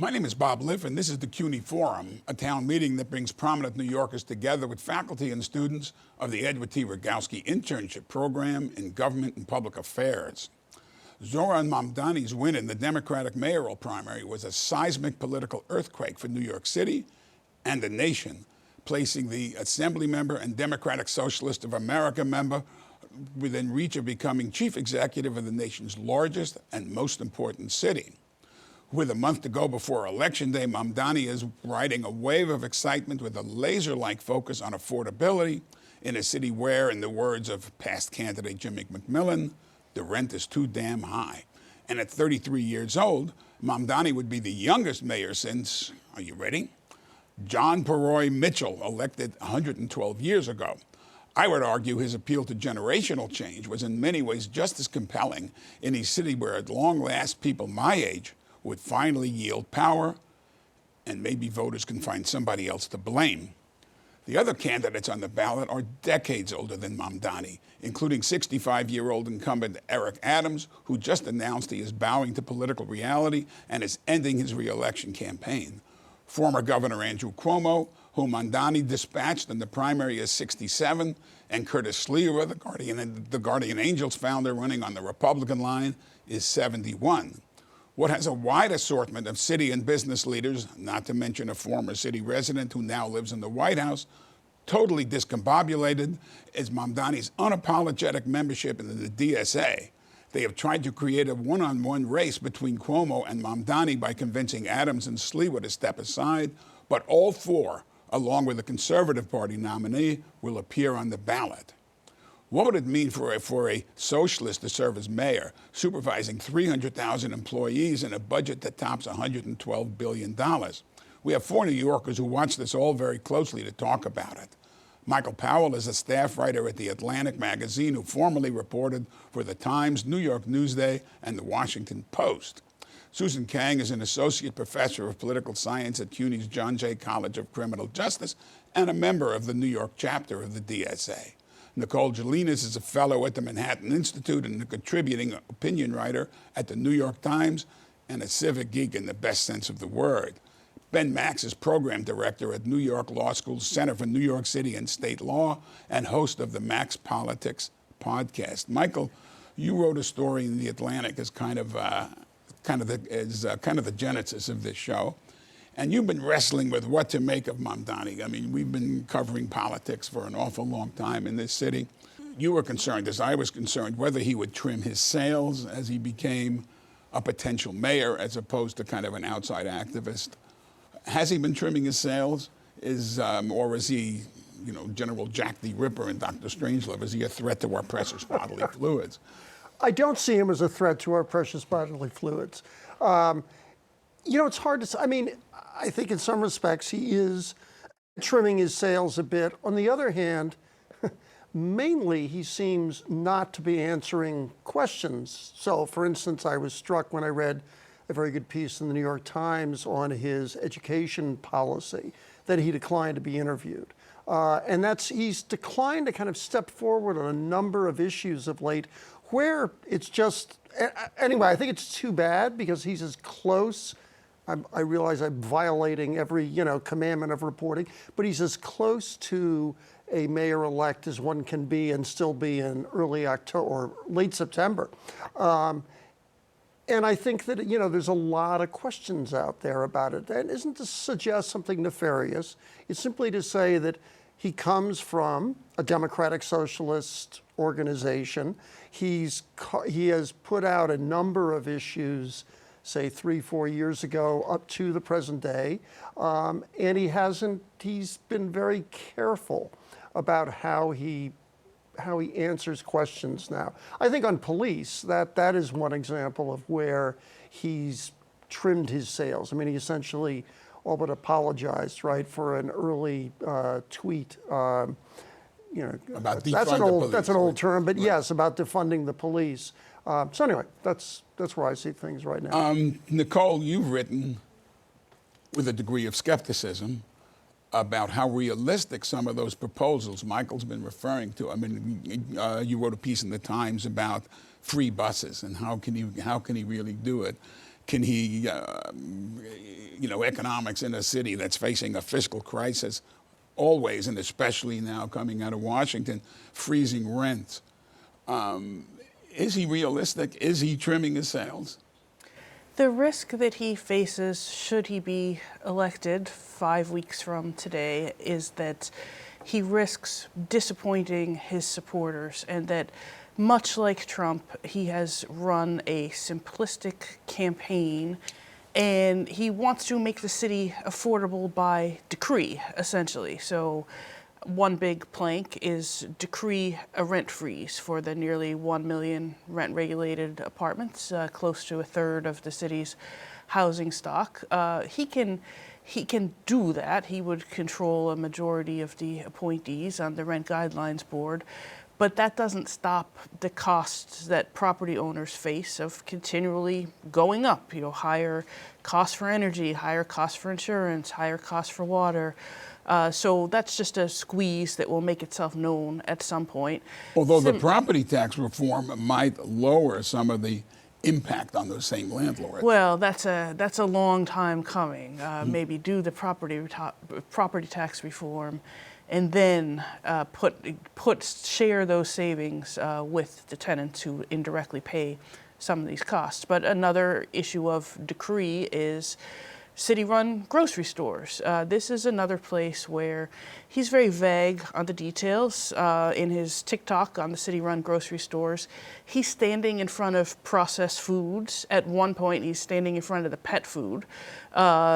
My name is Bob Liff, and this is the CUNY Forum, a town meeting that brings prominent New Yorkers together with faculty and students of the Edward T. Rogowski Internship Program in Government and Public Affairs. Zoran Mamdani's win in the Democratic mayoral primary was a seismic political earthquake for New York City and the nation, placing the Assembly member and Democratic Socialist of America member within reach of becoming chief executive of the nation's largest and most important city. With a month to go before Election Day, Mamdani is riding a wave of excitement with a laser-like focus on affordability in a city where, in the words of past candidate Jimmy McMillan, the rent is too damn high. And at 33 years old, Mamdani would be the youngest mayor since, are you ready? John Perroy Mitchell, elected 112 years ago. I would argue his appeal to generational change was in many ways just as compelling in a city where at long last people my age would finally yield power, and maybe voters can find somebody else to blame. The other candidates on the ballot are decades older than Mamdani, including 65-year-old incumbent Eric Adams, who just announced he is bowing to political reality and is ending his re-election campaign. Former Governor Andrew Cuomo, whom Mamdani dispatched in the primary, is 67, and Curtis Sliwa, the Guardian Angels founder running on the Republican line, is 71. What has a wide assortment of city and business leaders, not to mention a former city resident who now lives in the White House, totally discombobulated, is Mamdani's unapologetic membership in the DSA. They have tried to create a one-on-one race between Cuomo and Mamdani by convincing Adams and Sliwa to step aside, but all four, along with the Conservative Party nominee, will appear on the ballot. What would it mean for a socialist to serve as mayor, supervising 300,000 employees in a budget that tops $112 billion? We have four New Yorkers who watch this all very closely to talk about it. Michael Powell is a staff writer at The Atlantic magazine who formerly reported for The Times, New York Newsday, and The Washington Post. Susan Kang is an associate professor of political science at CUNY's John Jay College of Criminal Justice and a member of the New York chapter of the DSA. Nicole Gelinas is a fellow at the Manhattan Institute and a contributing opinion writer at the New York Times and a civic geek in the best sense of the word. Ben Max is program director at New York Law School's Center for New York City and State Law and host of the Max Politics podcast. Michael, you wrote a story in The Atlantic as kind of the genesis of this show. And you've been wrestling with what to make of Mamdani. I mean, we've been covering politics for an awful long time in this city. You were concerned, as I was concerned, whether he would trim his sails as he became a potential mayor as opposed to kind of an outside activist. Has he been trimming his sails? Or is he, General Jack the Ripper in Dr. Strangelove? Is he a threat to our precious bodily fluids? I don't see him as a threat to our precious bodily fluids. It's hard to say. I mean, I think in some respects he is trimming his sails a bit. On the other hand, mainly he seems not to be answering questions. So, for instance, I was struck when I read a very good piece in the New York Times on his education policy that he declined to be interviewed. And he's declined to kind of step forward on a number of issues of late where it's just, anyway, I think it's too bad because he's as close. I realize I'm violating every, commandment of reporting, but he's as close to a mayor-elect as one can be and still be in early October or late September. And I think that, there's a lot of questions out there about it. That isn't to suggest something nefarious. It's simply to say that he comes from a democratic socialist organization. He has put out a number of issues, say 3-4 years ago, up to the present day, and he's been very careful about how he answers questions now. I think on police, that is one example of where he's trimmed his sails. I mean, he essentially all but apologized, right, for an early tweet. About that's an old term, but right. Yes, about defunding the police. So anyway, that's where I see things right now. Nicole, you've written with a degree of skepticism about how realistic some of those proposals Michael's been referring to. I mean, you wrote a piece in the Times about free buses and how can he really do it. Can he, economics in a city that's facing a fiscal crisis always, and especially now coming out of Washington, freezing rents. Is he realistic? Is he trimming his sails? The risk that he faces, should he be elected 5 weeks from today, is that he risks disappointing his supporters, and that, much like Trump, he has run a simplistic campaign, and he wants to make the city affordable by decree, essentially. So one big plank is decree a rent freeze for the nearly 1 million rent-regulated apartments, close to a third of the city's housing stock. He can do that. He would control a majority of the appointees on the Rent Guidelines Board. But that doesn't stop the costs that property owners face of continually going up. Higher costs for energy, higher costs for insurance, higher costs for water. So that's just a squeeze that will make itself known at some point. Although the property tax reform might lower some of the impact on those same landlords. Well, that's a long time coming. Maybe do the property tax reform, and then share those savings with the tenants who indirectly pay some of these costs. But another issue of decree is city-run grocery stores. This is another place where he's very vague on the details. In his TikTok on the city-run grocery stores, he's standing in front of processed foods. At one point, he's standing in front of the pet food. And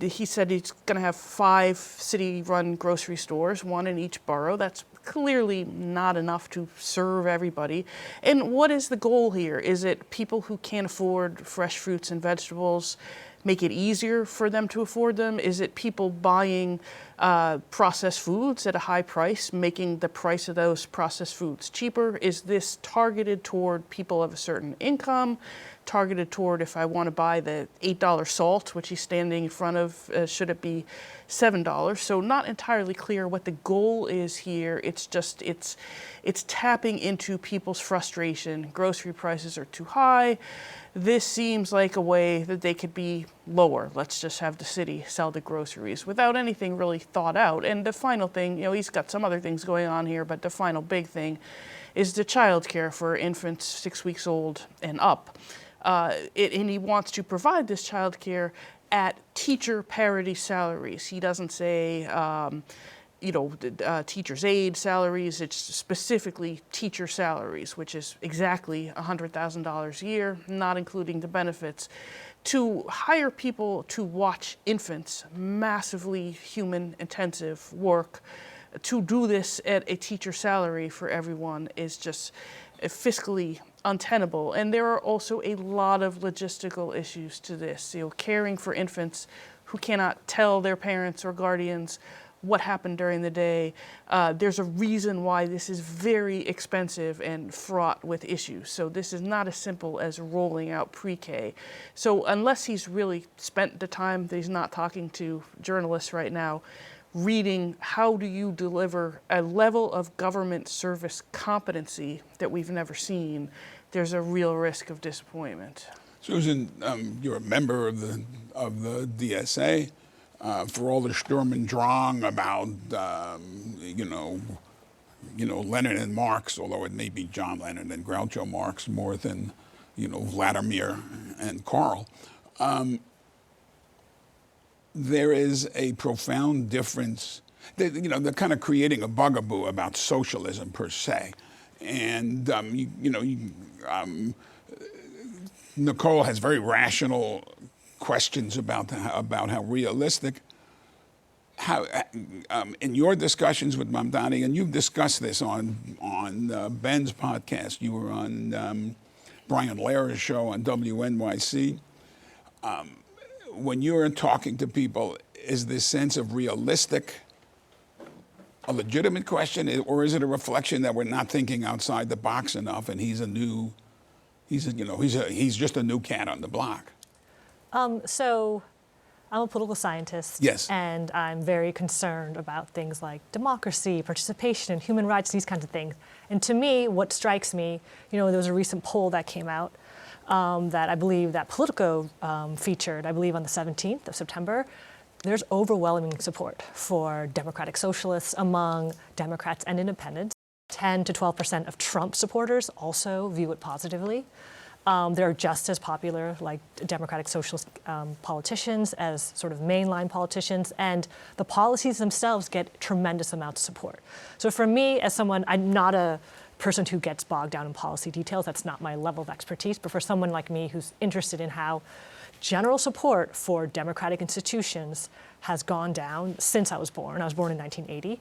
he said he's going to have 5 city-run grocery stores, 1 in each borough. That's clearly not enough to serve everybody. And what is the goal here? Is it people who can't afford fresh fruits and vegetables, make it easier for them to afford them? Is it people buying processed foods at a high price, making the price of those processed foods cheaper? Is this targeted toward people of a certain income? Targeted toward, if I want to buy the $8 salt, which he's standing in front of, should it be $7? So not entirely clear what the goal is here. It's just, it's tapping into people's frustration. Grocery prices are too high. This seems like a way that they could be lower. Let's just have the city sell the groceries without anything really thought out. And the final thing, he's got some other things going on here, but the final big thing is the child care for infants 6 weeks old and up. And he wants to provide this child care at teacher parity salaries. He doesn't say, teacher's aide salaries. It's specifically teacher salaries, which is exactly $100,000 a year, not including the benefits. To hire people to watch infants, massively human-intensive work, to do this at a teacher salary for everyone is just fiscally untenable. And there are also a lot of logistical issues to this. Caring for infants who cannot tell their parents or guardians what happened during the day. There's a reason why this is very expensive and fraught with issues. So this is not as simple as rolling out pre-K. So unless he's really spent the time that he's not talking to journalists right now, reading how do you deliver a level of government service competency that we've never seen, there's a real risk of disappointment. Susan, you're a member of the DSA. For all the Sturm und Drang about, Lenin and Marx, although it may be John Lennon and Groucho Marx more than, Vladimir and Karl. There is a profound difference. They're kind of creating a bugaboo about socialism per se. And, Nicole has very rational questions about how realistic. In your discussions with Mamdani, and you've discussed this on Ben's podcast, you were on Brian Lehre's show on WNYC. When you're talking to people, is this sense of realistic a legitimate question, or is it a reflection that we're not thinking outside the box enough, and he's just a new cat on the block? So I'm a political scientist. Yes. And I'm very concerned about things like democracy, participation, human rights, these kinds of things. And to me, what strikes me, there was a recent poll that came out that I believe that Politico featured, I believe on the 17th of September, there's overwhelming support for democratic socialists among Democrats and independents. 10 to 12% of Trump supporters also view it positively. They're just as popular, like democratic socialist politicians, as sort of mainline politicians, and the policies themselves get tremendous amounts of support. So for me, as someone, I'm not a person who gets bogged down in policy details. That's not my level of expertise. But for someone like me who's interested in how general support for democratic institutions has gone down since I was born. I was born in 1980.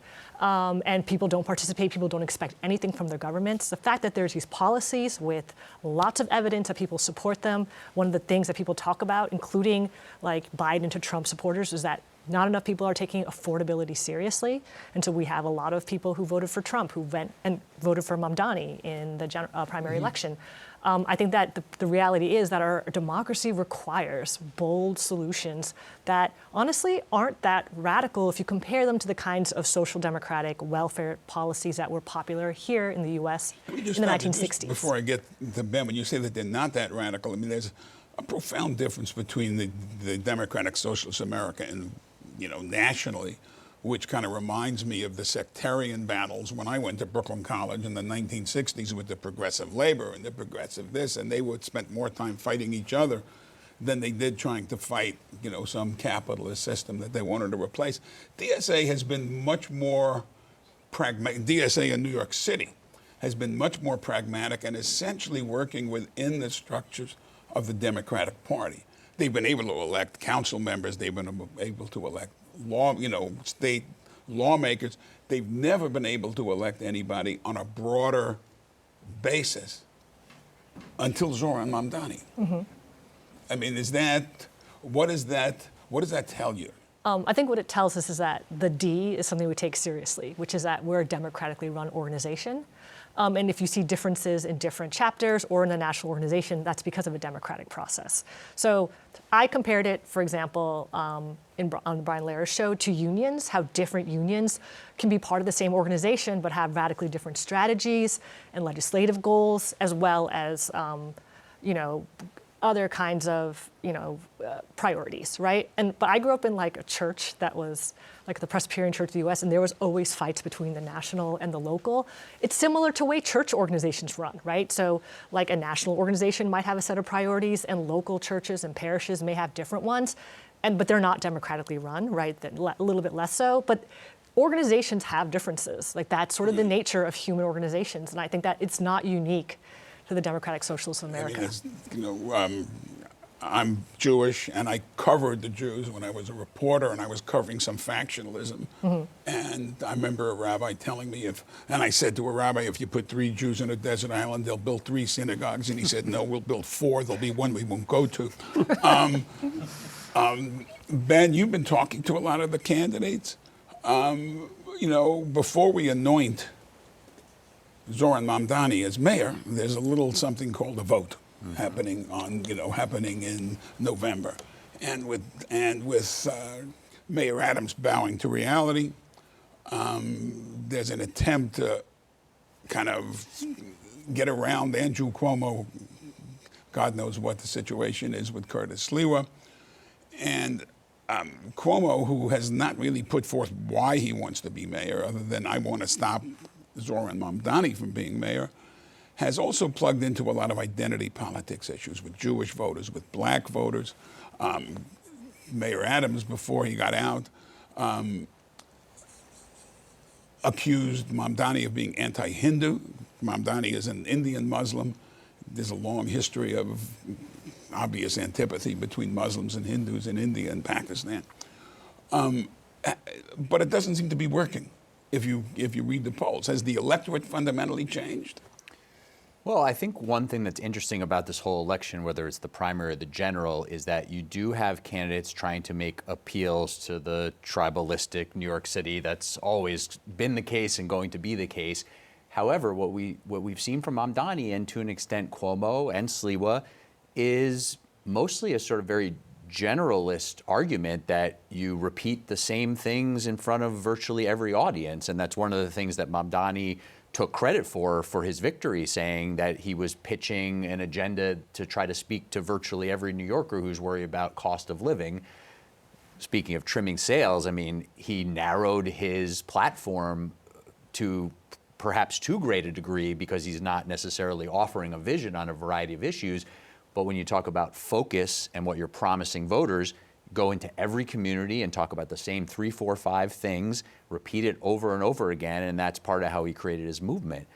And people don't participate, people don't expect anything from their governments. The fact that there's these policies with lots of evidence that people support them, one of the things that people talk about, including like Biden to Trump supporters, is that not enough people are taking affordability seriously. And so we have a lot of people who voted for Trump who went and voted for Mamdani in the primary election. I think that the reality is that our democracy requires bold solutions that honestly aren't that radical if you compare them to the kinds of social democratic welfare policies that were popular here in the US in the 1960s. Before I get to Ben, when you say that they're not that radical, I mean, there's a profound difference between the democratic socialist America and, nationally, which kind of reminds me of the sectarian battles when I went to Brooklyn College in the 1960s with the progressive labor and the progressive this, and they would spend more time fighting each other than they did trying to fight, some capitalist system that they wanted to replace. DSA has been much more pragmatic. DSA in New York City has been much more pragmatic and essentially working within the structures of the Democratic Party. They've been able to elect council members. They've been able to elect state lawmakers. They've never been able to elect anybody on a broader basis until Zoran Mamdani. Mm-hmm. I mean, what does that tell you? I think what it tells us is that the D is something we take seriously, which is that we're a democratically run organization. And if you see differences in different chapters or in a national organization, that's because of a democratic process. So I compared it, for example, on Brian Lehrer's show to unions, how different unions can be part of the same organization but have radically different strategies and legislative goals, as well as, other kinds of, priorities, right? But I grew up in like a church that was like the Presbyterian Church of the U.S., and there was always fights between the national and the local. It's similar to the way church organizations run, right? So like a national organization might have a set of priorities, and local churches and parishes may have different ones, but they're not democratically run, right? A little bit less so, but organizations have differences. Like that's sort of the nature of human organizations, and I think that it's not unique to the democratic socialists of America. I mean, I'm Jewish, and I covered the Jews when I was a reporter, and I was covering some factionalism. Mm-hmm. And I remember a rabbi telling me and I said to a rabbi, if you put 3 Jews on a desert island, they'll build 3 synagogues. And he said, no, we'll build 4. There'll be one we won't go to. Ben, you've been talking to a lot of the candidates. Before we anoint Zoran Mamdani as mayor, there's a little something called a vote happening in November, and with Mayor Adams bowing to reality, there's an attempt to kind of get around Andrew Cuomo. God knows what the situation is with Curtis Sliwa, and Cuomo, who has not really put forth why he wants to be mayor, other than I want to stop Zoran Mamdani from being mayor, has also plugged into a lot of identity politics issues with Jewish voters, with black voters. Mayor Adams, before he got out, accused Mamdani of being anti-Hindu. Mamdani is an Indian Muslim. There's a long history of obvious antipathy between Muslims and Hindus in India and Pakistan. But it doesn't seem to be working. If you read the polls, has the electorate fundamentally changed? Well, I think one thing that's interesting about this whole election, whether it's the primary or the general, is that you do have candidates trying to make appeals to the tribalistic New York City. That's always been the case and going to be the case. However, what we've seen from Mamdani and to an extent Cuomo and Sliwa is mostly a sort of very generalist argument that you repeat the same things in front of virtually every audience. And that's one of the things that Mamdani took credit for his victory, saying that he was pitching an agenda to try to speak to virtually every New Yorker who's worried about cost of living. Speaking of trimming sales, I mean, he narrowed his platform to perhaps too great a degree because he's not necessarily offering a vision on a variety of issues. But when you talk about focus and what you're promising voters, go into every community and talk about the same 3, 4, 5 things, repeat it over and over again, and that's part of how he created his movement.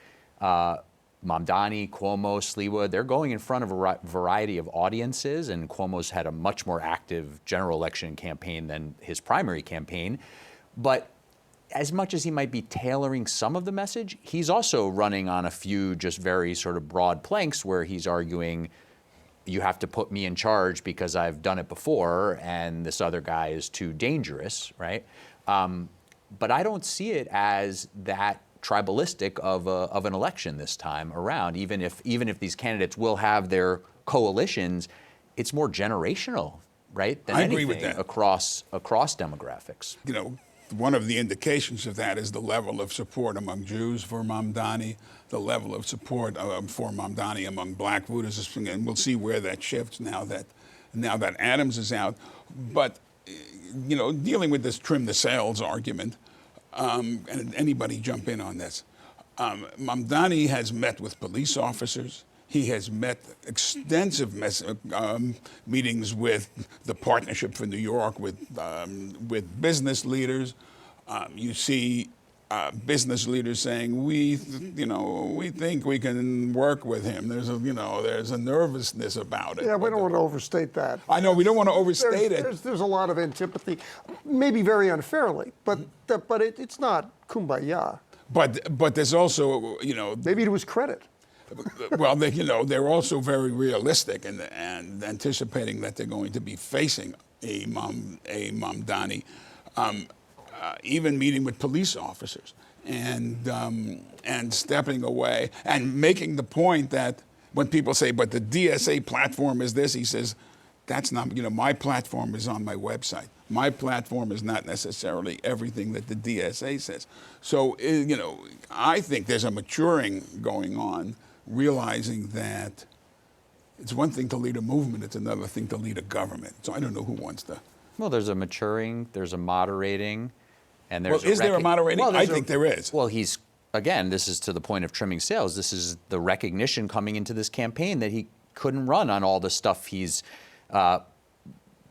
Mamdani, Cuomo, Sliwa, they're going in front of a variety of audiences, and Cuomo's had a much more active general election campaign than his primary campaign. But as much as he might be tailoring some of the message, he's also running on a few just very sort of broad planks where he's arguing, you have to put me in charge because I've done it before and this other guy is too dangerous, right? But I don't see it as that tribalistic of an election this time around. Even if these candidates will have their coalitions, it's more generational, right? Than I agree anything with that. across demographics. You know, one of the indications of that is the level of support among Jews for Mamdani, the level of support for Mamdani among black voters, and we'll see where that shifts now that Adams is out. But you know, dealing with this trim the sales argument, and anybody jump in on this. Mamdani has met with police officers. He has met extensive meetings with the Partnership for New York, with business leaders. You see business leaders saying, we think we can work with him. There's a nervousness about it. Yeah, we don't want to overstate that. I know, we don't want to overstate it. There's a lot of antipathy, maybe very unfairly, but it's not kumbaya. But there's also, Maybe to his credit. well, they're also very realistic and anticipating that they're going to be facing a Mamdani, even meeting with police officers and stepping away and making the point that when people say, but the DSA platform is this, he says, that's not, my platform is on my website. My platform is not necessarily everything that the DSA says. So, I think there's a maturing going on, realizing that it's one thing to lead a movement, it's another thing to lead a government. So I don't know who wants to. Well, there's a maturing, there's a moderating, and there's is there a moderating? Well, I think there is. Well, again, this is to the point of trimming sales. This is the recognition coming into this campaign that he couldn't run on all the stuff he's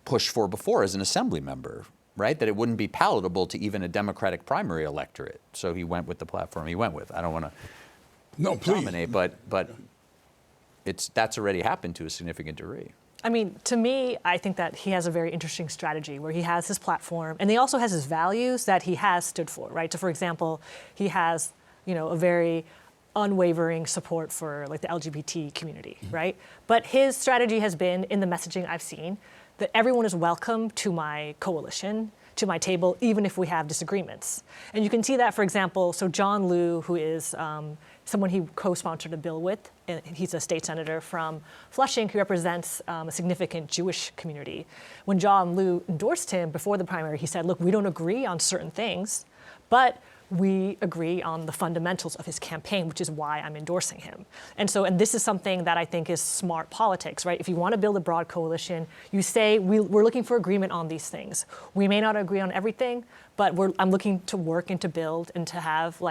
pushed for before as an assembly member, right? That it wouldn't be palatable to even a Democratic primary electorate. So he went with the platform he went with. I don't want to dominate, but that's already happened to a significant degree. I mean, to me, I think that he has a very interesting strategy where he has his platform and he also has his values that he has stood for, right? So, for example, he has, a very unwavering support for like the LGBT community, right? But his strategy has been, in the messaging I've seen, that everyone is welcome to my coalition, to my table, even if we have disagreements. And you can see that, for example, so John Liu, who is someone he co-sponsored a bill with, and he's a state senator from Flushing who represents a significant Jewish community. When John Liu endorsed him before the primary, he said, look, we don't agree on certain things, but we agree on the fundamentals of his campaign, which is why I'm endorsing him. And this is something that I think is smart politics, right? If you want to build a broad coalition, you say, we're looking for agreement on these things. We may not agree on everything, but I'm looking to work and to build and to have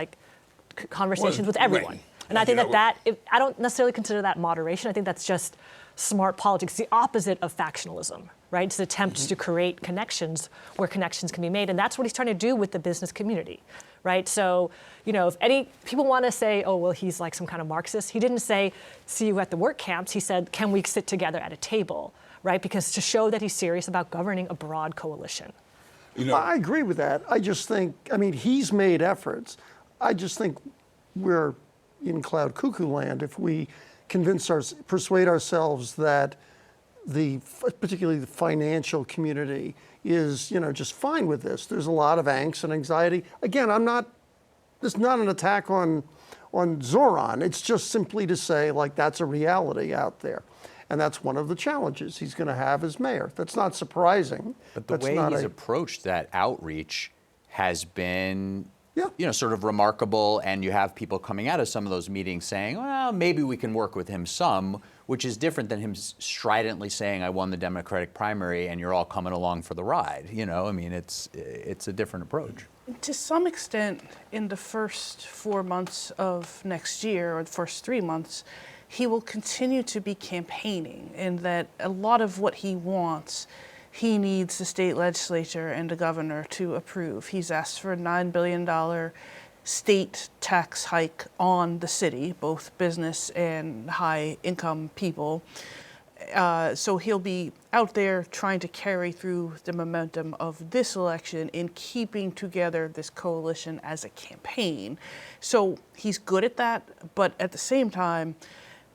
conversations with everyone. Right. And I think I don't necessarily consider that moderation. I think that's just smart politics, the opposite of factionalism, right? It's an attempt to create connections where connections can be made. And that's what he's trying to do with the business community, right? So, if any people want to say, oh, well, he's like some kind of Marxist, he didn't say, see you at the work camps. He said, can we sit together at a table, right? Because to show that he's serious about governing a broad coalition. I agree with that. I just think, he's made efforts. I just think we're in cloud cuckoo land if we persuade ourselves that particularly the financial community is, just fine with this. There's a lot of angst and anxiety. Again, this is not an attack on Zoran. It's just simply to say, that's a reality out there. And that's one of the challenges he's going to have as mayor. That's not surprising. But the way he's approached that outreach has been Yeah. sort of remarkable, and you have people coming out of some of those meetings saying, well, maybe we can work with him some, which is different than him stridently saying, I won the Democratic primary and you're all coming along for the ride. I mean, it's a different approach. To some extent, in the first 4 months of next year, or the first 3 months, he will continue to be campaigning, in that a lot of what he wants, he needs the state legislature and the governor to approve. He's asked for a $9 billion state tax hike on the city, both business and high-income people. So he'll be out there trying to carry through the momentum of this election in keeping together this coalition as a campaign. So he's good at that, but at the same time,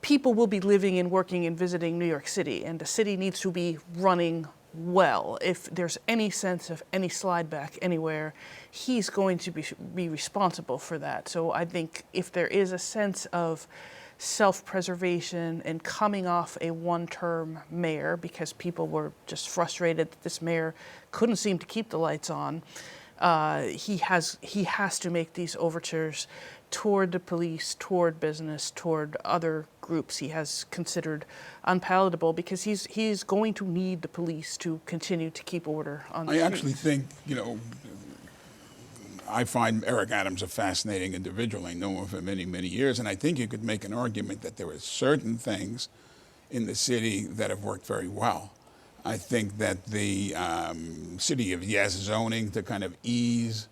people will be living and working and visiting New York City, and the city needs to be running well. If there's any sense of any slide back anywhere, he's going to be responsible for that. So I think if there is a sense of self-preservation and coming off a one-term mayor, because people were just frustrated that this mayor couldn't seem to keep the lights on, he has to make these overtures toward the police, toward business, toward other groups he has considered unpalatable, because he's going to need the police to continue to keep order on the I streets. actually think, I find Eric Adams a fascinating individual. I know him for many, many years, and I think you could make an argument that there are certain things in the city that have worked very well. I think that the city of Yes zoning to kind of ease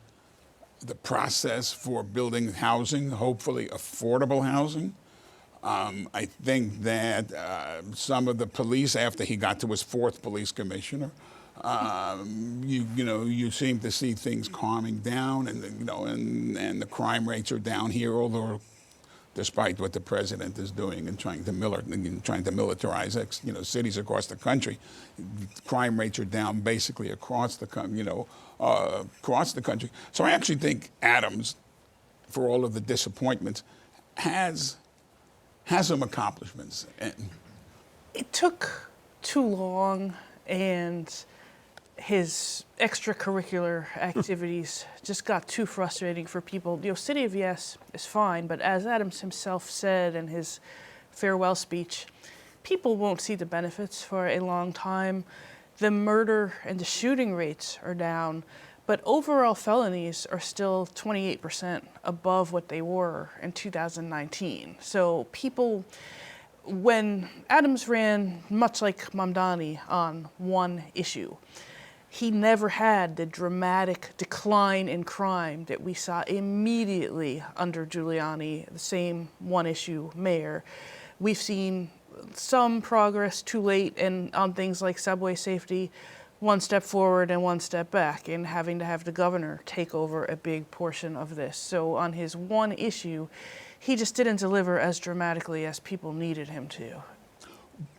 the process for building housing, hopefully affordable housing. I think that some of the police, after he got to his fourth police commissioner, you seem to see things calming down, and and the crime rates are down here, although despite what the president is doing and trying to militarize cities across the country, crime rates are down basically across the country. So I actually think Adams, for all of the disappointments, has some accomplishments. It took too long, and his extracurricular activities just got too frustrating for people. City of Yes is fine, but as Adams himself said in his farewell speech, people won't see the benefits for a long time. The murder and the shooting rates are down, but overall felonies are still 28% above what they were in 2019. So people, when Adams ran, much like Mamdani, on one issue, he never had the dramatic decline in crime that we saw immediately under Giuliani, the same one-issue mayor. We've seen some progress too late and on things like subway safety, one step forward and one step back, and having to have the governor take over a big portion of this. So on his one issue, he just didn't deliver as dramatically as people needed him to.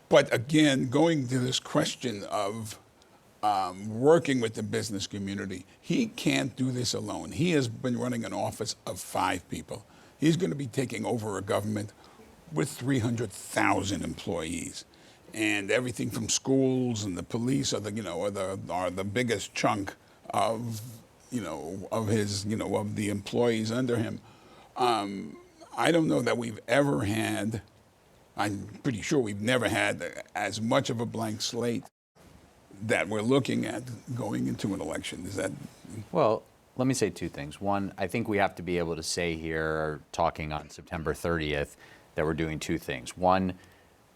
But again, going to this question of working with the business community, he can't do this alone. He has been running an office of 5 people. He's going to be taking over a government with 300,000 employees, and everything from schools and the police are the biggest chunk of his of the employees under him. I don't know that we've ever had. I'm pretty sure we've never had as much of a blank slate that we're looking at going into an election. Is that? Well, let me say 2 things. One, I think we have to be able to say here, talking on September 30th, that we're doing 2 things. One,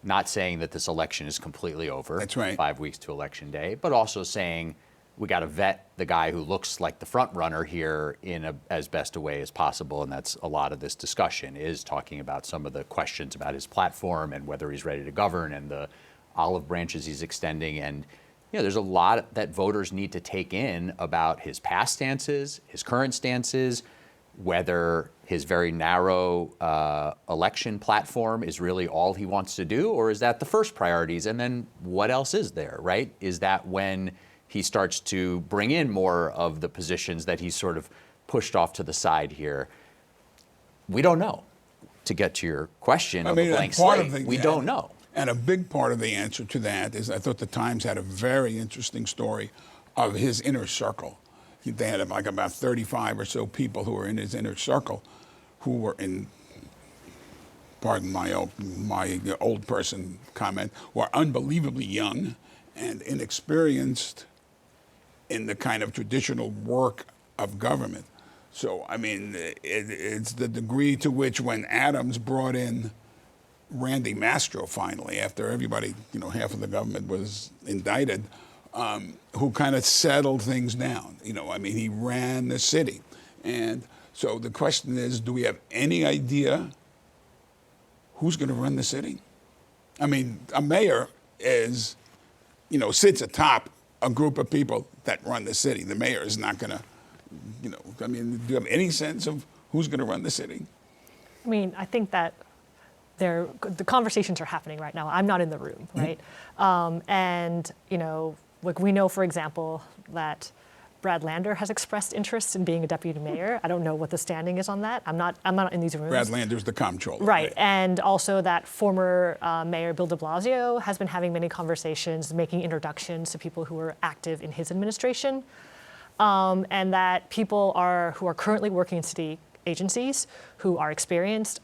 not saying that this election is completely over. That's right. 5 weeks to election day, but also saying we got to vet the guy who looks like the front runner here in as best a way as possible, and that's a lot of this discussion is talking about some of the questions about his platform and whether he's ready to govern and the olive branches he's extending. And there's a lot that voters need to take in about his past stances, his current stances, whether his very narrow election platform is really all he wants to do, or is that the first priorities? And then what else is there, right? Is that when he starts to bring in more of the positions that he's sort of pushed off to the side here? We don't know. To get to your question of a blank slate, we don't know. And a big part of the answer to that is I thought the Times had a very interesting story of his inner circle. they had like about 35 or so people who were in his inner circle who were in, pardon my old person comment, were unbelievably young and inexperienced in the kind of traditional work of government. So, I mean, it's the degree to which when Adams brought in Randy Mastro finally, after everybody, half of the government was indicted, who kind of settled things down. I mean, he ran the city. And so the question is, do we have any idea who's going to run the city? I mean, a mayor is, sits atop a group of people that run the city. The mayor is not going to, I mean, do you have any sense of who's going to run the city? I mean, I think that the conversations are happening right now. I'm not in the room, right? And, like we know, for example, that Brad Lander has expressed interest in being a deputy mayor. I don't know what the standing is on that. I'm not in these rooms. Brad Lander's the comptroller. Right, and also that former Mayor Bill de Blasio has been having many conversations, making introductions to people who are active in his administration. And that people who are currently working in city agencies, who are experienced,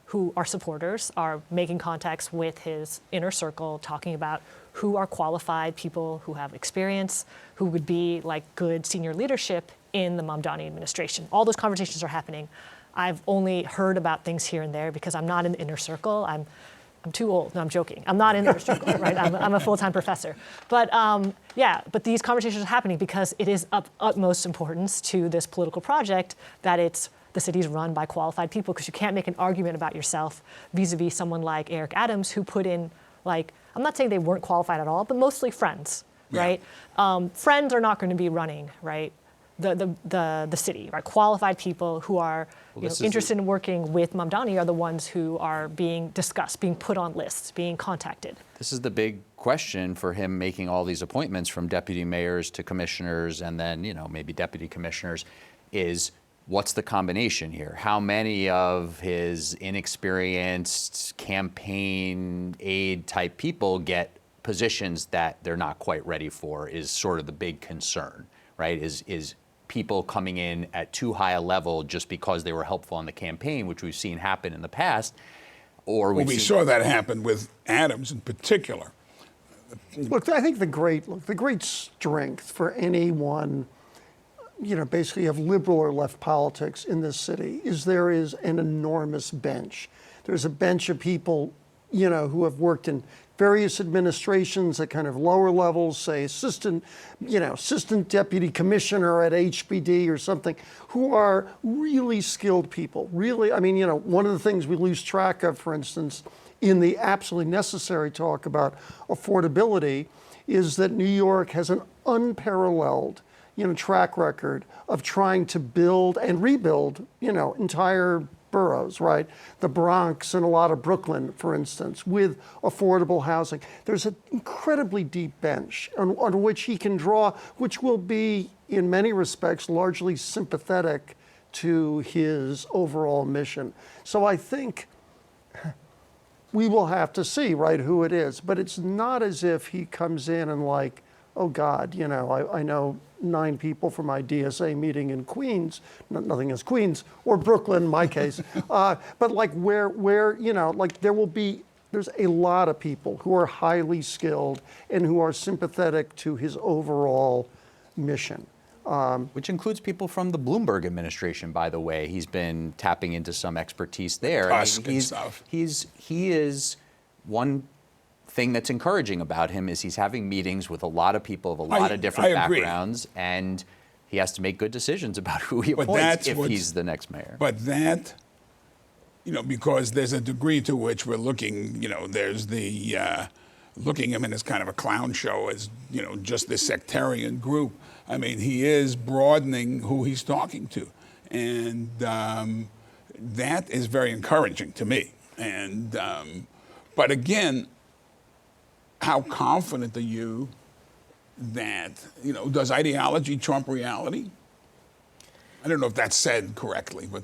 who are supporters, are making contacts with his inner circle, talking about who are qualified people who have experience, who would be like good senior leadership in the Mamdani administration. All those conversations are happening. I've only heard about things here and there because I'm not in the inner circle. I'm too old. No, I'm joking. I'm not in the inner circle, right? I'm a full-time professor. But but these conversations are happening because it is of utmost importance to this political project that the city's run by qualified people, because you can't make an argument about yourself vis-a-vis someone like Eric Adams, who put in, like, I'm not saying they weren't qualified at all, but mostly friends, right? Friends are not going to be running, right? The city, right? Qualified people who are interested in working with Mamdani are the ones who are being discussed, being put on lists, being contacted. This is the big question for him making all these appointments from deputy mayors to commissioners and then, maybe deputy commissioners, is what's the combination here? How many of his inexperienced campaign aide type people get positions that they're not quite ready for is sort of the big concern, right? Is people coming in at too high a level just because they were helpful on the campaign, which we've seen happen in the past, or we saw that happen with Adams in particular. Look, I think the great strength for anyone, basically of liberal or left politics in this city is there is an enormous bench. There's a bench of people, who have worked in various administrations at kind of lower levels, say assistant deputy commissioner at HPD or something, who are really skilled people. Really, I mean, one of the things we lose track of, for instance, in the absolutely necessary talk about affordability is that New York has an unparalleled track record of trying to build and rebuild, entire boroughs, right? The Bronx and a lot of Brooklyn, for instance, with affordable housing. There's an incredibly deep bench on which he can draw, which will be, in many respects, largely sympathetic to his overall mission. So I think we will have to see, right, who it is. But it's not as if he comes in and like, oh God, I know 9 people from my DSA meeting in Queens, nothing as Queens, or Brooklyn in my case. But like where like there's a lot of people who are highly skilled and who are sympathetic to his overall mission. Which includes people from the Bloomberg administration, by the way. He's been tapping into some expertise there. He is one thing that's encouraging about him is he's having meetings with a lot of people of a lot of different backgrounds, and he has to make good decisions about who he appoints if he's the next mayor. But that, because there's a degree to which we're looking, there's the looking at him as kind of a clown show, as, just this sectarian group. I mean, he is broadening who he's talking to. And that is very encouraging to me. And, but again, how confident are you that, does ideology trump reality? I don't know if that's said correctly, but.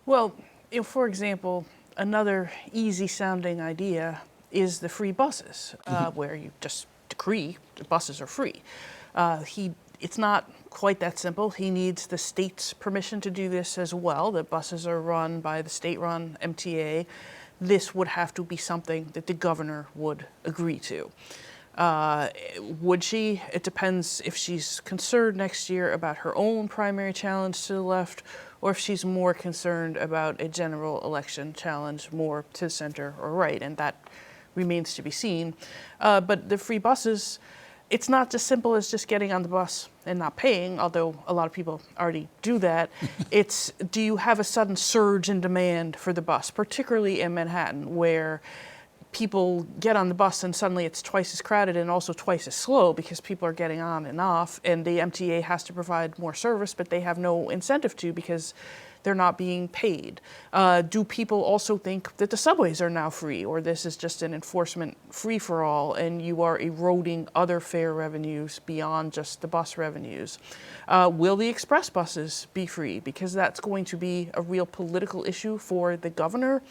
Well, for example, another easy-sounding idea is the free buses, where you just decree the buses are free. It's not quite that simple. He needs the state's permission to do this as well. The buses are run by the state-run MTA. This would have to be something that the governor would agree to. Would she? It depends if she's concerned next year about her own primary challenge to the left, or if she's more concerned about a general election challenge more to the center or right, and that remains to be seen. But the free buses, it's not as simple as just getting on the bus and not paying, although a lot of people already do that. It's, do you have a sudden surge in demand for the bus, particularly in Manhattan, where people get on the bus and suddenly it's twice as crowded and also twice as slow because people are getting on and off, and the MTA has to provide more service, but they have no incentive to because they're not being paid. Do people also think that the subways are now free, or this is just an enforcement free-for-all and you are eroding other fare revenues beyond just the bus revenues? Will the express buses be free? Because that's going to be a real political issue for the governor.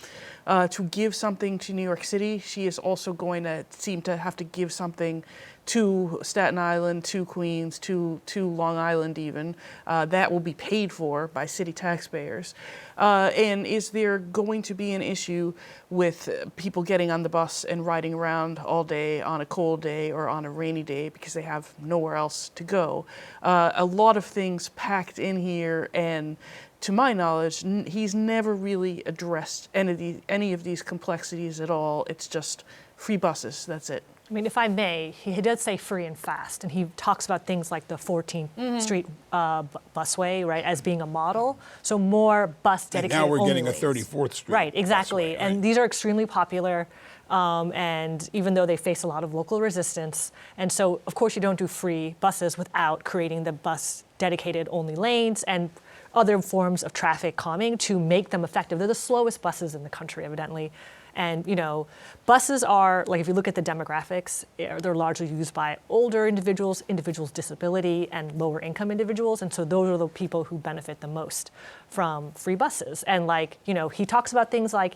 To give something to New York City, she is also going to seem to have to give something to Staten Island, to Queens, to Long Island even. That will be paid for by city taxpayers. And is there going to be an issue with people getting on the bus and riding around all day on a cold day or on a rainy day because they have nowhere else to go? A lot of things packed in here, and to my knowledge, he's never really addressed any of these complexities at all. It's just free buses, that's it. I mean, if I may, he does say free and fast, and he talks about things like the 14th Street busway, right, as being a model. So more bus dedicated. And now we're getting a lanes. 34th Street. Right, exactly. Busway, right? And these are extremely popular, and even though they face a lot of local resistance. And so, of course, you don't do free buses without creating the bus dedicated only lanes and other forms of traffic calming to make them effective. They're the slowest buses in the country, evidently. And, you know, buses are, like, if you look at the demographics, they're largely used by older individuals, individuals with disability, and lower income individuals. And so those are the people who benefit the most from free buses. And, like, you know, he talks about things like,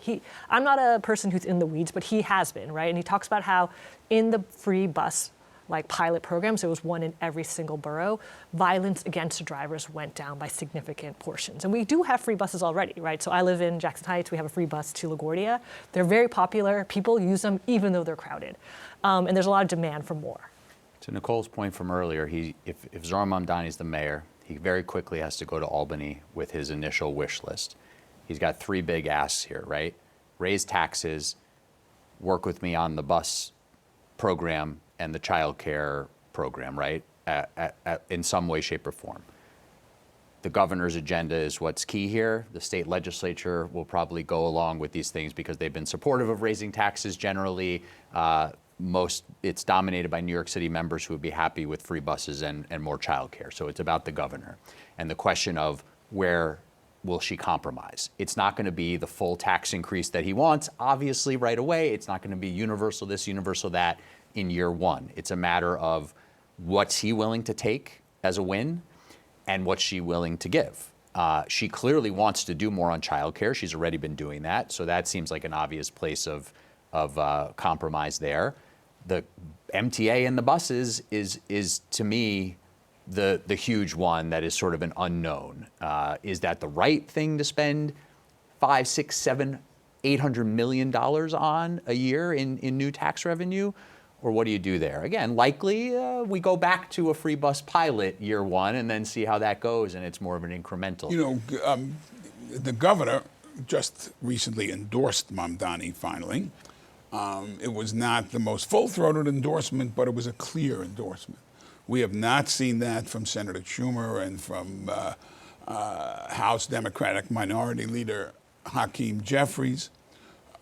I'm not a person who's in the weeds, but he has been, right? And he talks about how in the free bus, like, pilot programs, there was one in every single borough, violence against the drivers went down by significant portions. And we do have free buses already, right? So I live in Jackson Heights. We have a free bus to LaGuardia. They're very popular. People use them even though they're crowded. And there's a lot of demand for more. To Nicole's point from earlier, if Zoran Mamdani is the mayor, he very quickly has to go to Albany with his initial wish list. He's got three big asks here, right? Raise taxes, work with me on the bus program, and the child care program, right, in some way, shape, or form. The governor's agenda is what's key here. The state legislature will probably go along with these things because they've been supportive of raising taxes generally. It's dominated by New York City members who would be happy with free buses and more child care. So it's about the governor. And the question of where will she compromise? It's not going to be the full tax increase that he wants, obviously, right away. It's not going to be universal this, universal that in year one. It's a matter of what's he willing to take as a win and what's she willing to give. She clearly wants to do more on childcare. She's already been doing that. So that seems like an obvious place of compromise there. The MTA and the buses is to me the huge one that is sort of an unknown. Is that the right thing to spend $500, $600, $700, $800 million on a year in new tax revenue? Or what do you do there? Again, likely we go back to a free bus pilot year one and then see how that goes, and it's more of an incremental. You know, the governor just recently endorsed Mamdani finally. It was not the most full-throated endorsement, but it was a clear endorsement. We have not seen that from Senator Schumer and from House Democratic Minority Leader Hakeem Jeffries.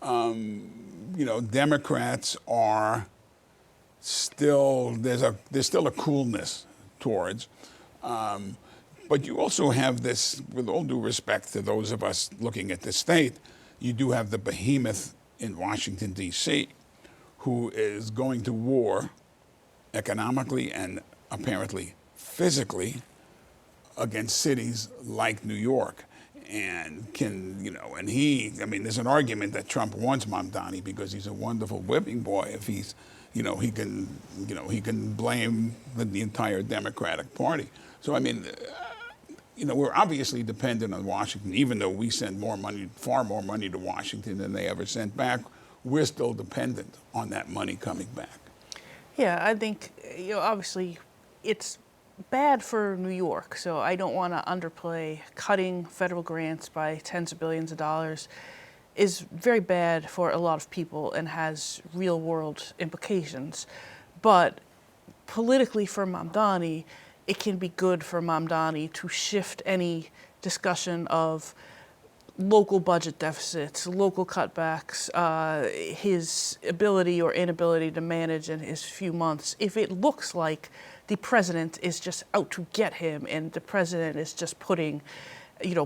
You know, Democrats are still, there's still a coolness towards. But you also have this, with all due respect to those of us looking at the state, you do have the behemoth in Washington, D.C., who is going to war economically and apparently physically against cities like New York. And there's an argument that Trump wants Mamdani because he's a wonderful whipping boy if he can blame the entire Democratic Party. So I mean, we're obviously dependent on Washington, even though we send far more money to Washington than they ever sent back. We're still dependent on that money coming back. Yeah, I think, obviously it's bad for New York, so I don't want to underplay cutting federal grants by tens of billions of dollars is very bad for a lot of people and has real world implications. But politically for Mamdani, it can be good for Mamdani to shift any discussion of local budget deficits, local cutbacks, his ability or inability to manage in his few months. If it looks like the president is just out to get him and the president is just putting,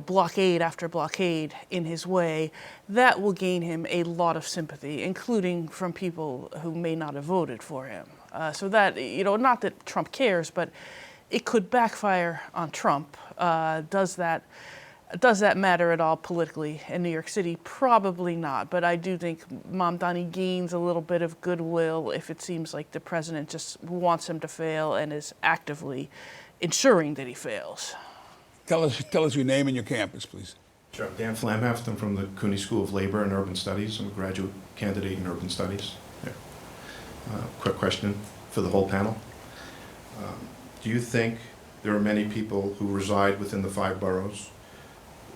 blockade after blockade in his way, that will gain him a lot of sympathy, including from people who may not have voted for him. So that, not that Trump cares, but it could backfire on Trump. Does that matter at all politically in New York City? Probably not, but I do think Mamdani gains a little bit of goodwill if it seems like the president just wants him to fail and is actively ensuring that he fails. Tell us your name and your campus, please. Sure. Dan Flamheft. I'm from the CUNY School of Labor and Urban Studies. I'm a graduate candidate in urban studies. Yeah. Quick question for the whole panel. Do you think there are many people who reside within the 5 boroughs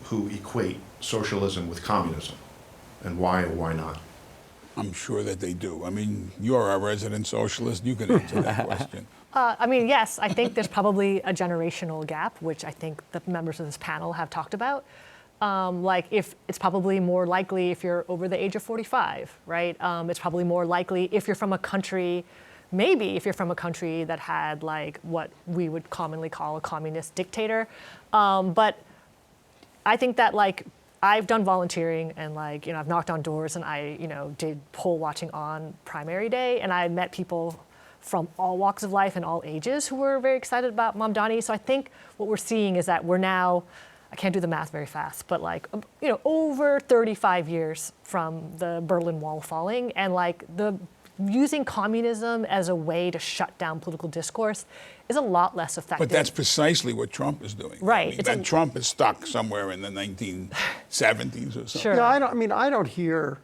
who equate socialism with communism, and why or why not? I'm sure that they do. I mean, you're a resident socialist. You can answer that question. Yes, I think there's probably a generational gap, which I think the members of this panel have talked about. If it's probably more likely if you're over the age of 45, right? It's probably more likely if you're from a country, maybe if you're from a country that had what we would commonly call a communist dictator. But I think that I've done volunteering and I've knocked on doors and I did poll watching on primary day, and I met people from all walks of life and all ages who were very excited about Mamdani. So I think what we're seeing is that we're now, I can't do the math very fast, but over 35 years from the Berlin Wall falling, and using communism as a way to shut down political discourse is a lot less effective. But that's precisely what Trump is doing. Right. And Trump is stuck somewhere in the 1970s or something. Sure. Yeah, I don't hear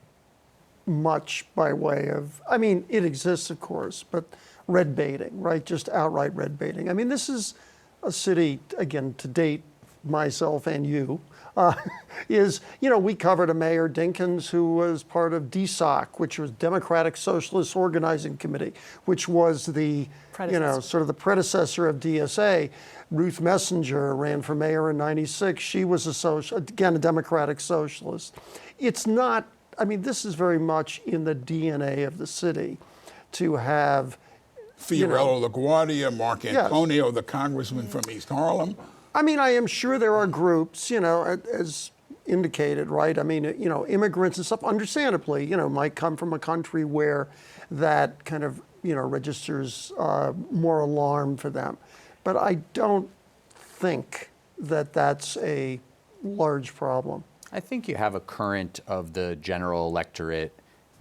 much by way of, it exists, of course, but red baiting, right? Just outright red baiting. This is a city, again, to date, myself and you, we covered a Mayor Dinkins who was part of DSOC, which was Democratic Socialist Organizing Committee, which was the, sort of the predecessor of DSA. Ruth Messenger ran for mayor in '96. She was a Democratic Socialist. It's not, this is very much in the DNA of the city to have Fiorello LaGuardia, Mark Antonio, the congressman from East Harlem. I am sure there are groups, as indicated, right? Immigrants and stuff, understandably, might come from a country where that kind of, registers more alarm for them. But I don't think that that's a large problem. I think you have a current of the general electorate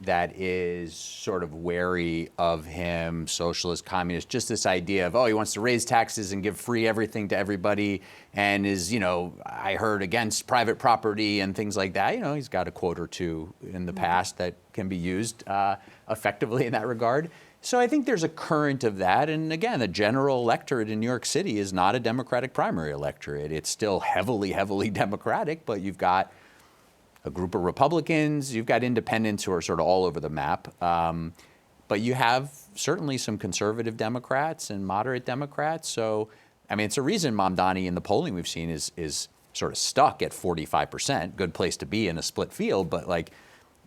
that is sort of wary of him, socialist, communist, just this idea of, he wants to raise taxes and give free everything to everybody, and is, I heard against private property and things like that. He's got a quote or two in the past that can be used effectively in that regard. So I think there's a current of that. And again, the general electorate in New York City is not a Democratic primary electorate. It's still heavily, heavily Democratic, but you've got a group of Republicans, you've got independents who are sort of all over the map. But you have certainly some conservative Democrats and moderate Democrats. So, it's a reason Mamdani in the polling we've seen is sort of stuck at 45%, good place to be in a split field. But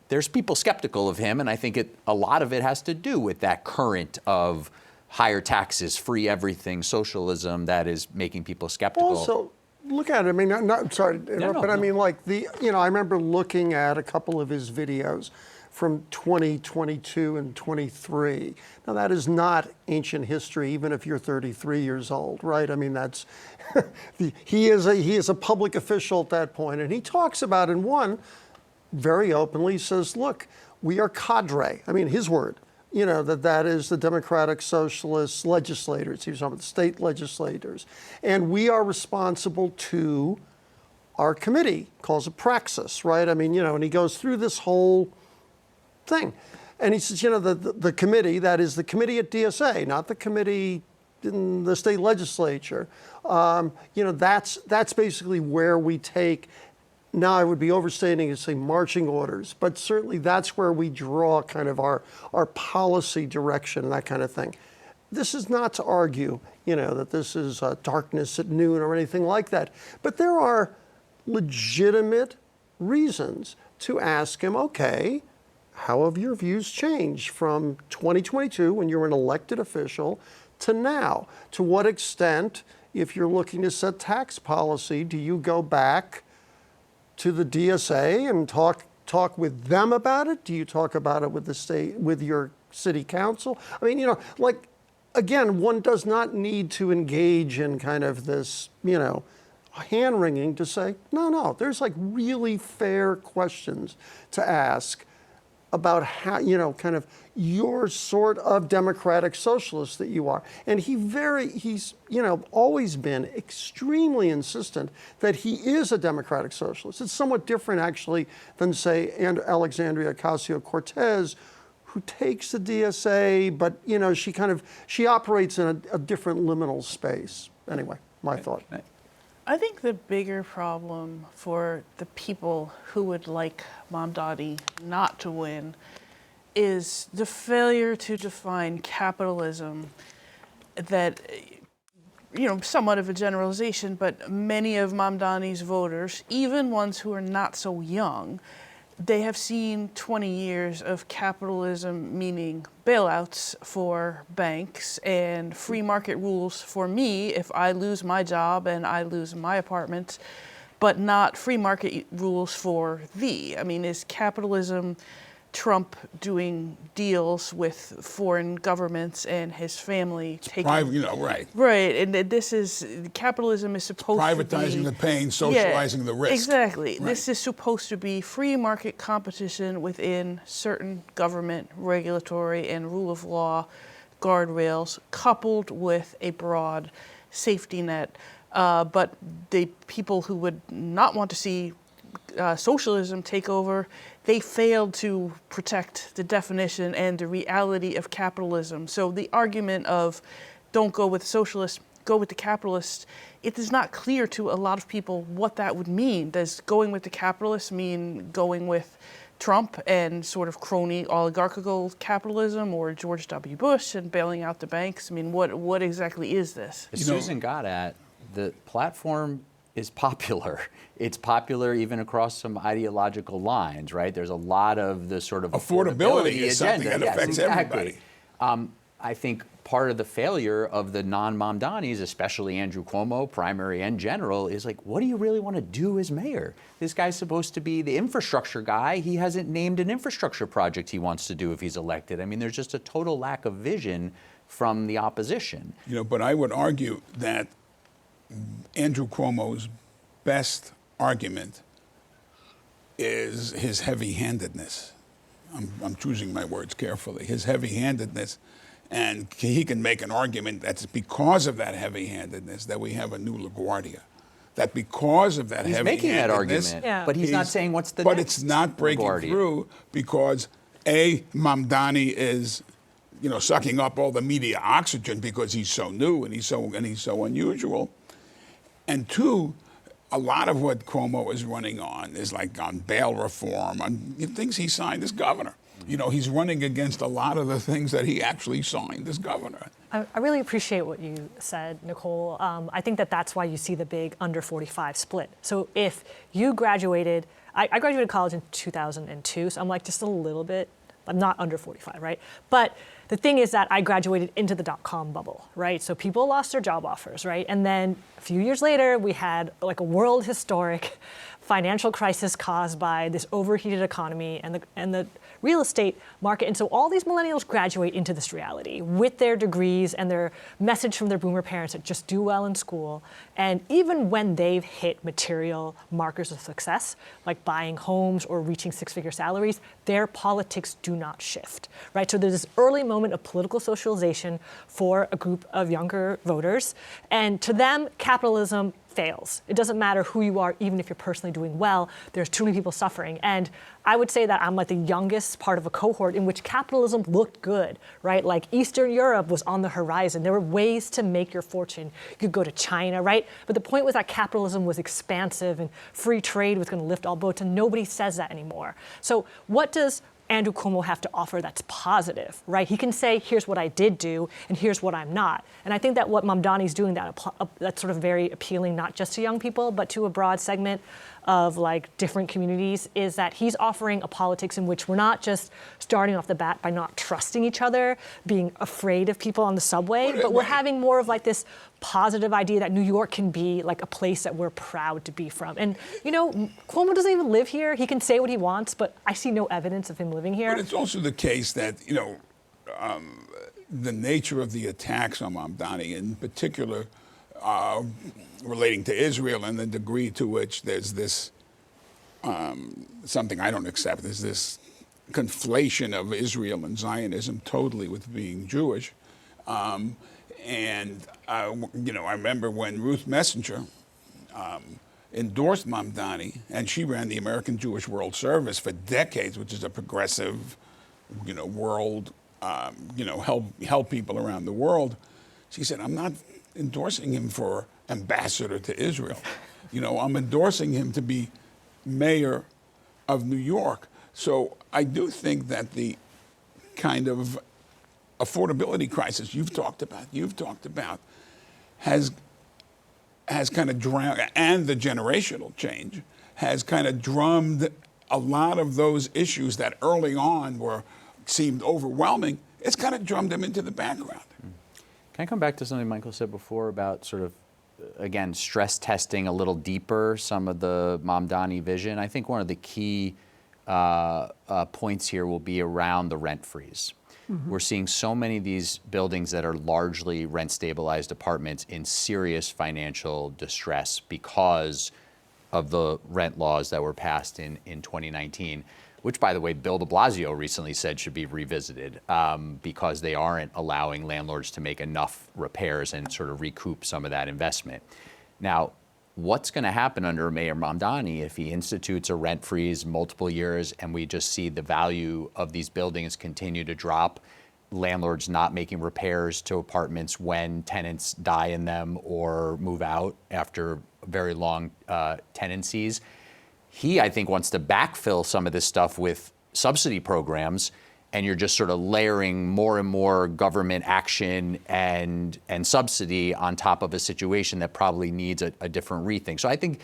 there's people skeptical of him. And I think a lot of it has to do with that current of higher taxes, free everything, socialism that is making people skeptical. Also, look at it. Not sorry to interrupt, but I remember looking at a couple of his videos from 2022 and 23. Now that is not ancient history, even if you're 33 years old, right? That's he is a public official at that point, and he talks about in one very openly says, "Look, we are cadre." His word. that is the Democratic Socialist legislators. He was talking about the state legislators. And we are responsible to our committee, calls it praxis, right? I mean, and he goes through this whole thing. And he says, the committee, that is the committee at DSA, not the committee in the state legislature, that's basically where we take, now I would be overstating to say marching orders, but certainly that's where we draw kind of our policy direction and that kind of thing. This is not to argue, that this is darkness at noon or anything like that, but there are legitimate reasons to ask him, okay, how have your views changed from 2022 when you were an elected official to now? To what extent, if you're looking to set tax policy, do you go back to the DSA and talk with them about it? Do you talk about it with the state, with your city council? I mean, again, one does not need to engage in kind of this, hand-wringing to say, no, there's like really fair questions to ask about how, kind of your sort of democratic socialist that you are. And he's, always been extremely insistent that he is a democratic socialist. It's somewhat different actually than say Alexandria Ocasio-Cortez, who takes the DSA, but she operates in a different liminal space. Anyway, my thought. I think the bigger problem for the people who would like Mamdani not to win is the failure to define capitalism that, somewhat of a generalization, but many of Mamdani's voters, even ones who are not so young, they have seen 20 years of capitalism, meaning bailouts for banks and free market rules for me if I lose my job and I lose my apartment, but not free market rules for thee. I mean, is capitalism Trump doing deals with foreign governments and his family taking Private, right. Right, and this is, capitalism is supposed to be Privatizing the pain, socializing the risk. Exactly. Right. This is supposed to be free market competition within certain government, regulatory, and rule of law guardrails, coupled with a broad safety net. But the people who would not want to see socialism take over, they failed to protect the definition and the reality of capitalism. So the argument of don't go with socialists, go with the capitalists, it is not clear to a lot of people what that would mean. Does going with the capitalists mean going with Trump and sort of crony oligarchical capitalism, or George W. Bush and bailing out the banks? I mean, what exactly is this? As Susan got at, the platform is popular. It's popular even across some ideological lines, right? There's a lot of the sort of affordability is agenda. something that affects everybody. I think part of the failure of the non-Mamdanis, especially Andrew Cuomo, primary and general, is like, what do you really want to do as mayor? This guy's supposed to be the infrastructure guy. He hasn't named an infrastructure project he wants to do if he's elected. I mean, there's just a total lack of vision from the opposition. But I would argue that Andrew Cuomo's best argument is his heavy-handedness. I'm choosing my words carefully. His heavy-handedness, and he can make an argument that's because of that heavy-handedness that we have a new LaGuardia. That because of that he's heavy-handedness, making that argument, but he's not saying what's the but next it's not breaking LaGuardia. through because Mamdani is, sucking up all the media oxygen because he's so new and he's so unusual. And two, a lot of what Cuomo is running on is like on bail reform, on things he signed as governor. He's running against a lot of the things that he actually signed as governor. I really appreciate what you said, Nicole. I think that's why you see the big under 45 split. So if you graduated, I graduated college in 2002, so I'm like just a little bit, I'm not under 45, right? But the thing is that I graduated into the dot-com bubble, right? So people lost their job offers, right? And then a few years later, we had like a world historic financial crisis caused by this overheated economy and the real estate market. And so all these millennials graduate into this reality with their degrees and their message from their boomer parents that just do well in school. And even when they've hit material markers of success, like buying homes or reaching six-figure salaries, their politics do not shift, right? So there's this early moment of political socialization for a group of younger voters. And to them, capitalism fails. It doesn't matter who you are, even if you're personally doing well. There's too many people suffering. And I would say that I'm like the youngest part of a cohort in which capitalism looked good, right? Like Eastern Europe was on the horizon. There were ways to make your fortune. You could go to China, right? But the point was that capitalism was expansive and free trade was going to lift all boats, and nobody says that anymore. So what does Andrew Cuomo have to offer that's positive, right? He can say, here's what I did do, and here's what I'm not. And I think that what Mamdani's doing, that's sort of very appealing, not just to young people, but to a broad segment of like different communities, is that he's offering a politics in which we're not just starting off the bat by not trusting each other, being afraid of people on the subway, but we're having more of like this positive idea that New York can be like a place that we're proud to be from. And, you know, Cuomo doesn't even live here. He can say what he wants, but I see no evidence of him living here. But it's also the case that, you know, the nature of the attacks on Mamdani, in particular, relating to Israel and the degree to which there's this, something I don't accept, there's this conflation of Israel and Zionism totally with being Jewish. And, you know, I remember when Ruth Messenger endorsed Mamdani, and she ran the American Jewish World Service for decades, which is a progressive, you know, world, you know, help people around the world. She said, I'm not endorsing him for ambassador to Israel. You know, I'm endorsing him to be mayor of New York. So I do think that the kind of affordability crisis you've talked about, has kind of drowned, and the generational change has kind of drummed a lot of those issues that early on seemed overwhelming. It's kind of drummed them into the background. Can I come back to something Michael said before about sort of, again, stress testing a little deeper some of the Mamdani vision? I think one of the key points here will be around the rent freeze. Mm-hmm. We're seeing so many of these buildings that are largely rent-stabilized apartments in serious financial distress because of the rent laws that were passed in 2019, which, by the way, Bill de Blasio recently said should be revisited because they aren't allowing landlords to make enough repairs and sort of recoup some of that investment. Now, what's going to happen under Mayor Mamdani if he institutes a rent freeze multiple years and we just see the value of these buildings continue to drop, landlords not making repairs to apartments when tenants die in them or move out after very long tenancies? He, I think, wants to backfill some of this stuff with subsidy programs, and you're just sort of layering more and more government action and subsidy on top of a situation that probably needs a different rethink. So I think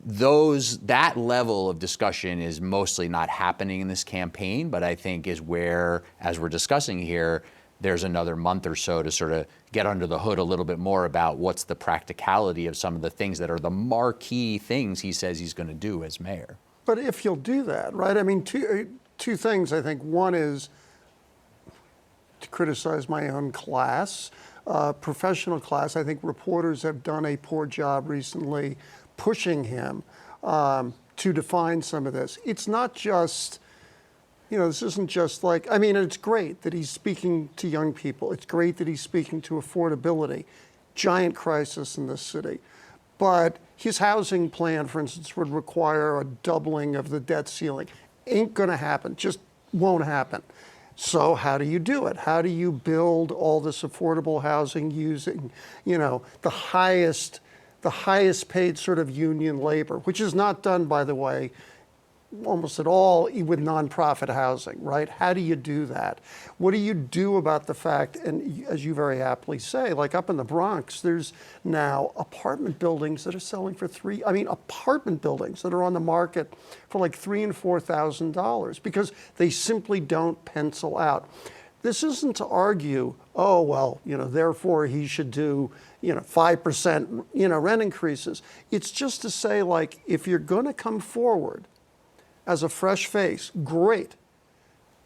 that level of discussion is mostly not happening in this campaign, but I think is where, as we're discussing here, there's another month or so to sort of get under the hood a little bit more about what's the practicality of some of the things that are the marquee things he says he's going to do as mayor. But if you'll do that, right? I mean, two things, I think. One is to criticize my own class, professional class. I think reporters have done a poor job recently pushing him to define some of this. It's not just, you know, this isn't just like, I mean, it's great that he's speaking to young people. It's great that he's speaking to affordability, giant crisis in this city. But his housing plan, for instance, would require a doubling of the debt ceiling. Ain't going to happen, just won't happen. So how do you do it? How do you build all this affordable housing using, you know, the highest paid sort of union labor, which is not done, by the way, almost at all with nonprofit housing, right? How do you do that? What do you do about the fact, and as you very aptly say, like up in the Bronx, there's now apartment buildings that are selling for apartment buildings that are on the market for like $3,000 and $4,000 because they simply don't pencil out. this isn't to argue, oh, well, therefore he should do, 5%, rent increases. It's just to say, like, if you're going to come forward as a fresh face, great.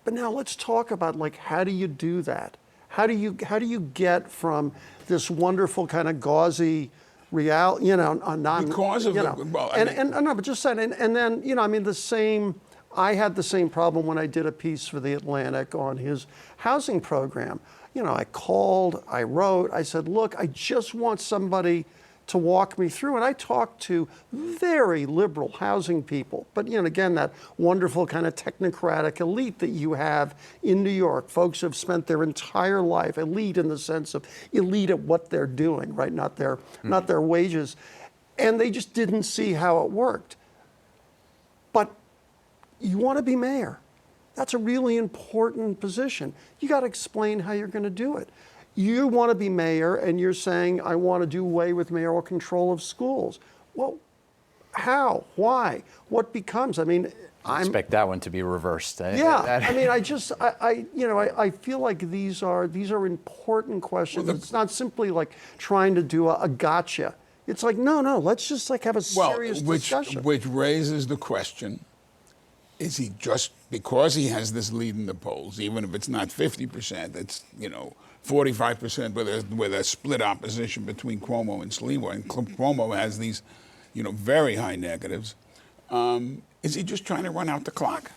But now let's talk about, like, how do you do that? How do you get from this wonderful kind of gauzy reality, Because of no, but just saying, and then, I had the same problem when I did a piece for The Atlantic on his housing program. I called, I wrote, I said, look, I just want somebody to walk me through. And I talked to very liberal housing people. But, again, that wonderful kind of technocratic elite that you have in New York. Folks have spent their entire life, elite in the sense of elite at what they're doing, right? Not their wages. And they just didn't see how it worked. But you want to be mayor. That's a really important position. You got to explain how you're going to do it. You want to be mayor and you're saying, I want to do away with mayoral control of schools. Well, how? Why? What becomes? I expect that one to be reversed. Yeah, I feel like these are important questions. It's not simply like trying to do a gotcha. It's like, no, let's just like have a serious discussion. Which raises the question, is he just, because he has this lead in the polls, even if it's not 50%, it's, 45% with a split opposition between Cuomo and Sliwa, and Cuomo has these, very high negatives. Is he just trying to run out the clock?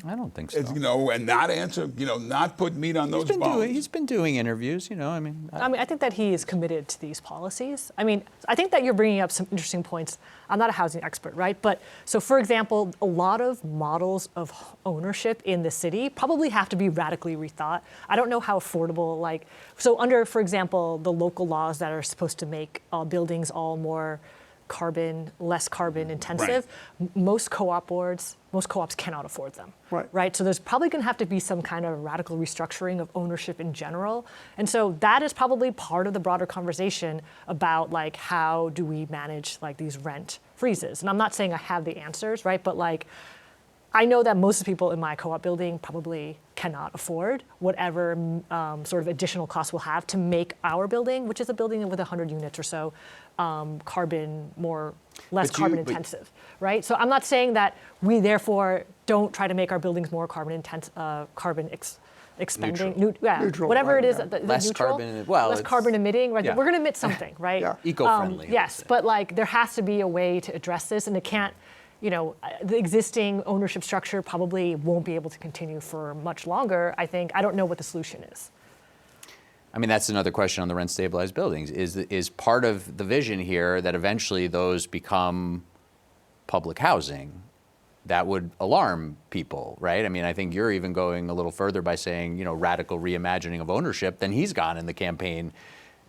I don't think so. And not answer, not put meat on those bones. He's been doing interviews, I think that he is committed to these policies. I think that you're bringing up some interesting points. I'm not a housing expert, right? But so, for example, a lot of models of ownership in the city probably have to be radically rethought. I don't know how affordable, under, for example, the local laws that are supposed to make buildings all less carbon intensive, right. Most co-ops cannot afford them. Right. So there's probably going to have to be some kind of radical restructuring of ownership in general. And so that is probably part of the broader conversation about how do we manage these rent freezes. And I'm not saying I have the answers, right? But I know that most of the people in my co-op building probably cannot afford whatever sort of additional costs we'll have to make our building, which is a building with 100 units or so, less carbon intensive, right? So I'm not saying that we therefore don't try to make our buildings more carbon expending, neutral, whatever right, it is, yeah. the Less neutral, carbon, less carbon emitting, right? Yeah. We're going to emit something, right? Yeah. Eco-friendly. Yes, but there has to be a way to address this, and it can't. The existing ownership structure probably won't be able to continue for much longer. I don't know what the solution is. That's another question on the rent stabilized buildings. Is part of the vision here that eventually those become public housing? That would alarm people, right? I think you're even going a little further by saying, radical reimagining of ownership than he's gone in the campaign.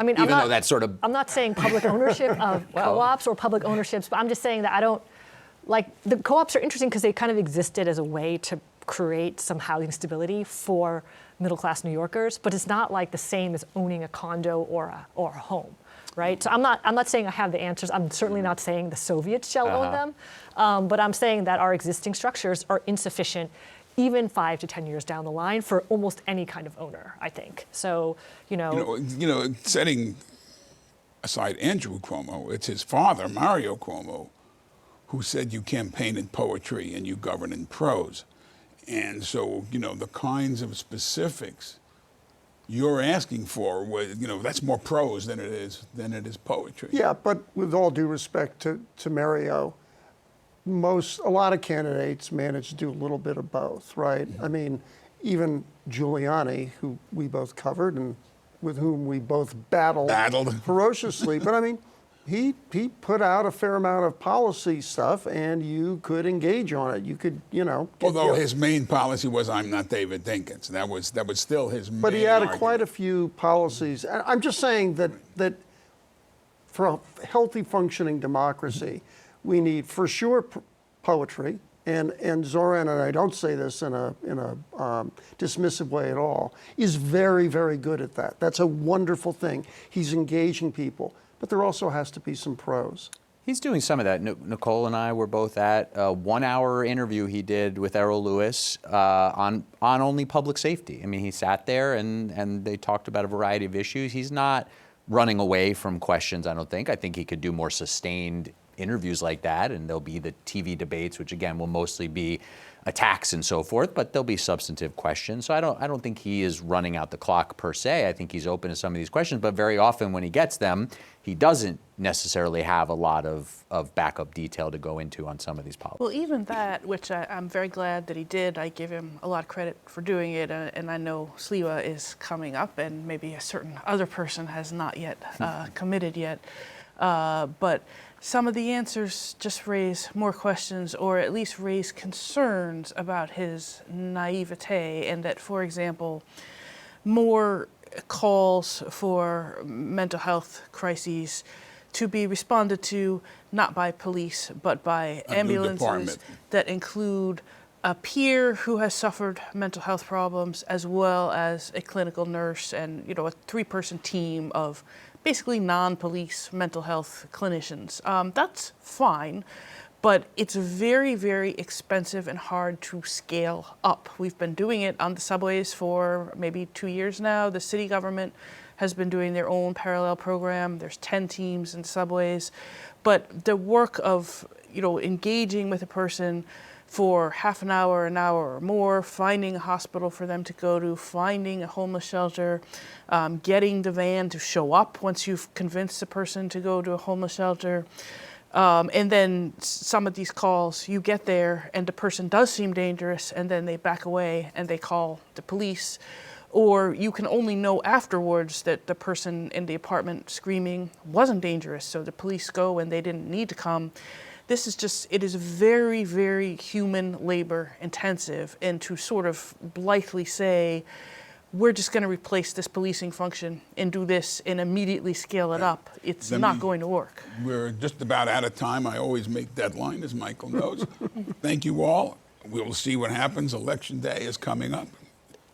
Even though that's sort of... I'm not saying public ownership of co-ops or public ownerships, but I'm just saying that I don't... the co-ops are interesting because they kind of existed as a way to create some housing stability for middle-class New Yorkers, but it's not the same as owning a condo or a home, right? So I'm not saying I have the answers. I'm certainly not saying the Soviets shall own them, but I'm saying that our existing structures are insufficient even 5 to 10 years down the line for almost any kind of owner, I think. So, setting aside Andrew Cuomo, it's his father, Mario Cuomo, who said you campaign in poetry and you govern in prose. And so, the kinds of specifics you're asking for, that's more prose than it is poetry. Yeah, but with all due respect to Mario, a lot of candidates manage to do a little bit of both, right? Mm-hmm. Even Giuliani, who we both covered and with whom we both battled. Ferociously, but he put out a fair amount of policy stuff, and you could engage on it. You could, Although his main policy was, "I'm not David Dinkins." That was still his main But he had argument. quite a few policies. And I'm just saying that for a healthy functioning democracy, we need for sure poetry. And Zoran, and I don't say this in a dismissive way at all, is very, very good at that. That's a wonderful thing. He's engaging people. But there also has to be some prose. He's doing some of that. Nicole and I were both at a 1-hour interview he did with Errol Lewis on only public safety. I mean, he sat there and they talked about a variety of issues. He's not running away from questions, I don't think. I think he could do more sustained interviews like that, and there'll be the TV debates, which again will mostly be attacks and so forth, but there'll be substantive questions. So I don't think he is running out the clock per se. I think he's open to some of these questions, but very often when he gets them, he doesn't necessarily have a lot of backup detail to go into on some of these policies. Well, even that, which I'm very glad that he did, I give him a lot of credit for doing it, and I know Sliwa is coming up, and maybe a certain other person has not yet committed yet, but some of the answers just raise more questions, or at least raise concerns about his naivete, and that, for example, more calls for mental health crises to be responded to not by police but by ambulances that include a peer who has suffered mental health problems, as well as a clinical nurse, and a 3-person team of basically non-police mental health clinicians. That's fine, but it's very, very expensive and hard to scale up. We've been doing it on the subways for maybe 2 years now. The city government has been doing their own parallel program. There's 10 teams in subways. But the work of, engaging with a person for half an hour or more, finding a hospital for them to go to, finding a homeless shelter, getting the van to show up once you've convinced the person to go to a homeless shelter. And then some of these calls, you get there and the person does seem dangerous, and then they back away and they call the police. Or you can only know afterwards that the person in the apartment screaming wasn't dangerous, so the police go and they didn't need to come. This is it is very, very human labor intensive, and to sort of blithely say, we're just going to replace this policing function and do this and immediately scale it up, it's not going to work. We're just about out of time. I always make deadline, as Michael knows. Thank you all. We'll see what happens. Election day is coming up.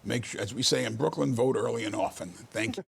Make sure, as we say in Brooklyn, vote early and often. Thank you.